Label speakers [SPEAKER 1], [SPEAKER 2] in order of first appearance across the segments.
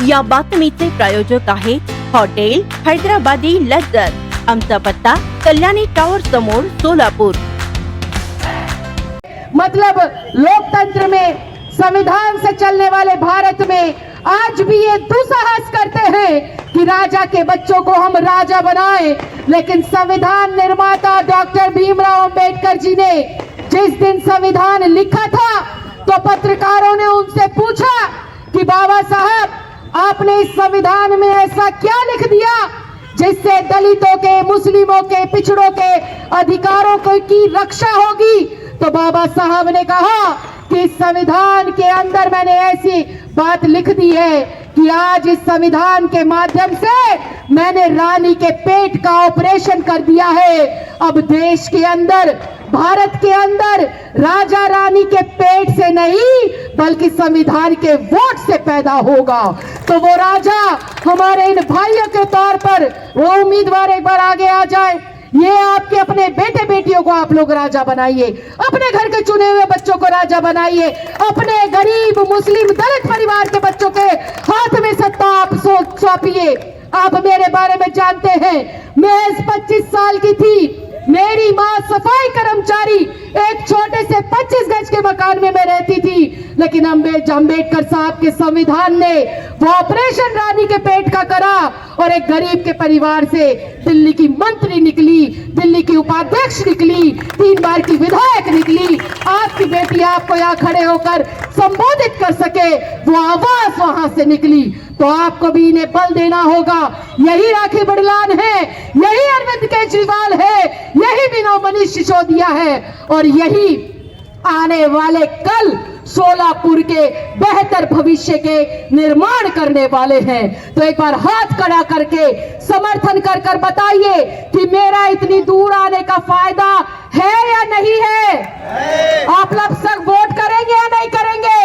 [SPEAKER 1] या बातमीचे प्रायोजक आहे हॉटेल हैदराबादी लज्जत। आमचा पत्ता कल्याणी टावर समोर सोलापूर।
[SPEAKER 2] मतलब लोकतंत्र में, संविधान से चलने वाले भारत में आज भी ये दुस्साहस करते हैं कि राजा के बच्चों को हम राजा बनाएं, लेकिन संविधान निर्माता डॉक्टर भीमराव अंबेडकर जी ने जिस दिन संविधान लिखा था तो पत्रकारों ने उनसे पूछा कि बाबा साहब आपने इस संविधान में ऐसा क्या लिख दिया जिससे दलितों के, मुस्लिमों के, पिछड़ों के अधिकारों की रक्षा होगी। तो बाबा साहब ने कहा कि इस संविधान के अंदर मैंने ऐसी बात लिख दी है कि आज इस संविधान के माध्यम से मैंने रानी के पेट का ऑपरेशन कर दिया है। अब देश के अंदर, भारत के अंदर राजा रानी के पेट से नहीं बल्कि संविधान के वोट से पैदा होगा। तो वो राजा हमारे इन भाइयों के तौर पर वो उम्मीदवार एक बार आगे आ जाए। ये आपके अपने बेटे बेटियों को आप लोग राजा बनाइए, अपने घर के चुने हुए बच्चों को राजा बनाइए, अपने गरीब मुस्लिम दलित परिवार के बच्चों के हाथ में सत्ता आप सौंपिए। आप मेरे बारे में जानते हैं, मैं 25 साल की थी, मेरी माँ सफाई कर्मचारी एक छोटे से 25 गज के मकान में मैं रहती थी, लेकिन अम्बेडकर साहब के संविधान ने वो ऑपरेशन रानी के पेट का करा और एक गरीब के परिवार से दिल्ली की मंत्री निकली, दिल्ली की उपाध्यक्ष निकली, 3 बार की विधायक निकली। आपकी बेटी आपको यहाँ खड़े होकर संबोधित कर सके, वो आवाज वहां से निकली। तो आपको भी इन्हें बल देना होगा। यही राखी बड़लान है, यही अरविंद केजरीवाल है, यही विनोद मनीष सिसोदिया है और यही आने वाले कल सोलापुर के बेहतर भविष्य के निर्माण करने वाले हैं। तो एक बार हाथ खड़ा करके समर्थन कर बताइए कि मेरा इतनी दूर आने का फायदा है या नहीं है। आप लोग सब वोट करेंगे या नहीं करेंगे?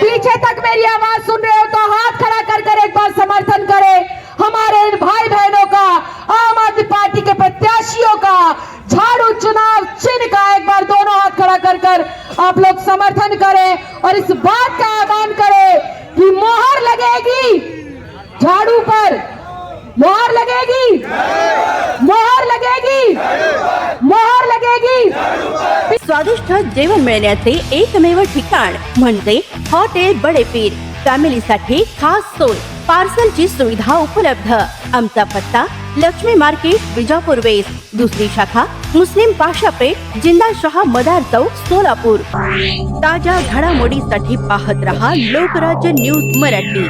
[SPEAKER 2] पीछे तक मेरी आवाज सुन रहे हो तो हाथ खड़ा कर एक बार समर्थन करें। हमारे इन भाई बहनों का, आम आदमी पार्टी के प्रत्याशियों का, झाड़ू चुनाव चिन्ह का एक बार दोनों हाथ खड़ा कर आप लोग समर्थन करें और इस बात का आह्वान करें कि मोहर लगेगी झाड़ू पर, मोहर लगेगी, मोहर लगेगी, मोहर लगेगी।
[SPEAKER 1] स्वादिष्ट जेवण मिळण्याचे एकमेव ठिकाण म्हणजे हॉटेल बडे पीर। फॅमिलीसाठी खास सोय, पार्सलची सुविधा उपलब्ध। आमचा पत्ता लक्ष्मी मार्केट, विजापूर वेस्ट, दुसरी शाखा मुस्लिम पाशापेठ, जिंदाशाह मदार चौक, सोलापूर। ताज्या घडामोडीसाठी पाहत रहा लोकराज्य न्यूज मराठी।